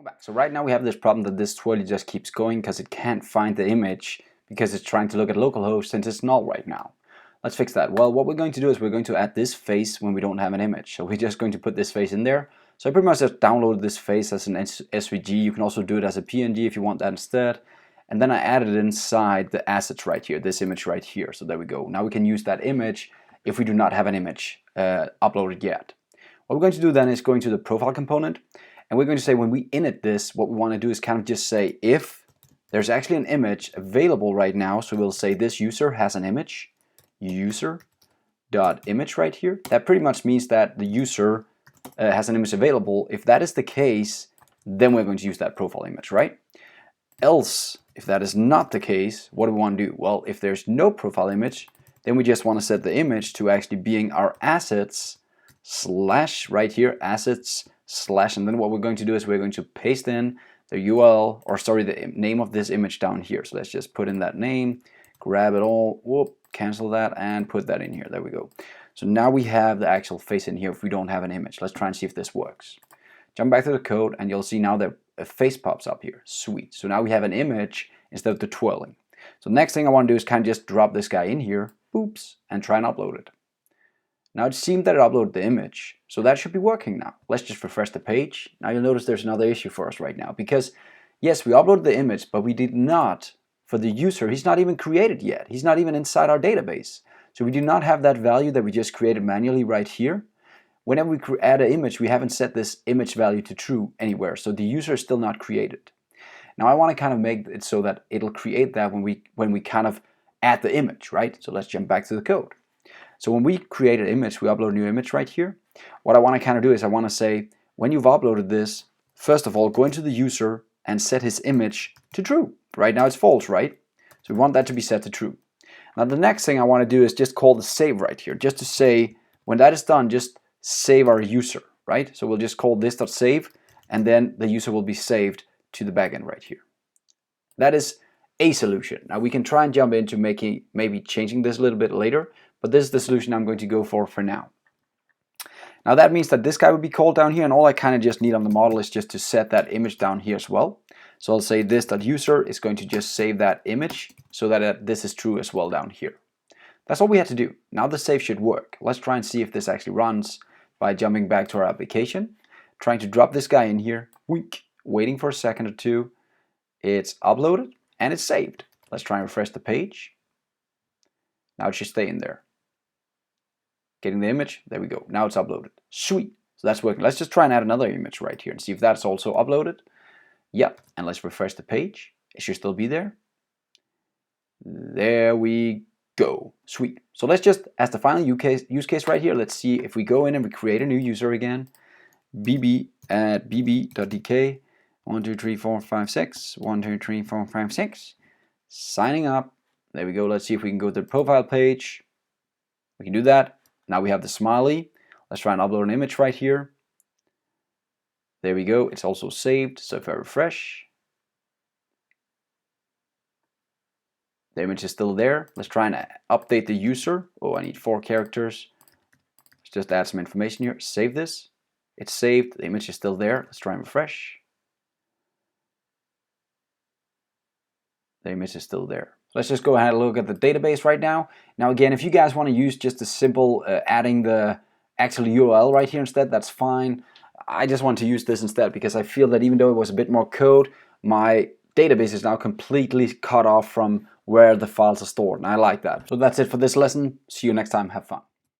back. So right now we have this problem that this twirly just keeps going because it can't find the image because it's trying to look at localhost since it's null right now. Let's fix that. Well, what we're going to do is we're going to add this face when we don't have an image. So we're just going to put this face in there. So I pretty much just downloaded this face as an SVG. You can also do it as a PNG if you want that instead. And then I added it inside the assets right here, this image right here. So there we go. Now we can use that image if we do not have an image uploaded yet. What we're going to do then is going to the profile component. And we're going to say when we init this, what we want to do is kind of just say if there's actually an image available right now. So we'll say this user has an image, user.image right here. That pretty much means that the user has an image available. If that is the case, then we're going to use that profile image, right? Else, if that is not the case, what do we want to do? Well, if there's no profile image, then we just want to set the image to actually being our assets slash right here, assets slash, and then what we're going to do is we're going to paste in the URL, or sorry, the name of this image down here. So let's just put in that name, grab it all, whoop, cancel that, and put that in here. There we go. So now we have the actual face in here if we don't have an image. Let's try and see if this works. Jump back to the code and you'll see now that a face pops up here. Sweet. So now we have an image instead of the twirling. So the next thing I want to do is kind of just drop this guy in here, oops, and try and upload it. Now it seemed that it uploaded the image, so that should be working now. Let's just refresh the page. Now you'll notice there's another issue for us right now because yes, we uploaded the image, but we did not, for the user, he's not even created yet. He's not even inside our database. So we do not have that value that we just created manually right here. Whenever we add an image, we haven't set this image value to true anywhere, so the user is still not created. Now I want to kind of make it so that it'll create that when we kind of add the image, right? So let's jump back to the code. So when we create an image, we upload a new image right here. What I want to kind of do is I want to say, when you've uploaded this, first of all, go into the user and set his image to true. Right now it's false, right? So we want that to be set to true. Now the next thing I want to do is just call the save right here, just to say, when that is done, just save our user, right? So we'll just call this.save, and then the user will be saved to the backend right here. That is a solution. Now we can try and jump into maybe changing this a little bit later, but this is the solution I'm going to go for now. Now that means that this guy would be called down here, and all I kind of just need on the model is just to set that image down here as well. So I'll say this.user is going to just save that image so that this is true as well down here. That's all we had to do. Now the save should work. Let's try and see if this actually runs by jumping back to our application, trying to drop this guy in here, waiting for a second or two. It's uploaded and it's saved. Let's try and refresh the page. Now it should stay in there. Getting the image, there we go. Now it's uploaded. Sweet. So that's working. Let's just try and add another image right here and see if that's also uploaded. Yep. And let's refresh the page. It should still be there. There we go. Sweet. So let's just, as the final use case right here, let's see if we go in and we create a new user again. bb at bb.dk 1 2 3 4 5 6 1 2 3 4 5 6 signing up. There we go. Let's see if we can go to the profile page. We can do that. Now we have the smiley. Let's try and upload an image right here. There we go. It's also saved. So if I refresh, the image is still there. Let's try and update the user. Oh, I need 4 characters. Let's just add some information here. Save this. It's saved. The image is still there. Let's try and refresh. The image is still there. Let's just go ahead and look at the database right now. Now again, if you guys want to use just a simple adding the actual URL right here instead, that's fine. I just want to use this instead because I feel that even though it was a bit more code, my database is now completely cut off from where the files are stored, and I like that. So that's it for this lesson. See you next time. Have fun.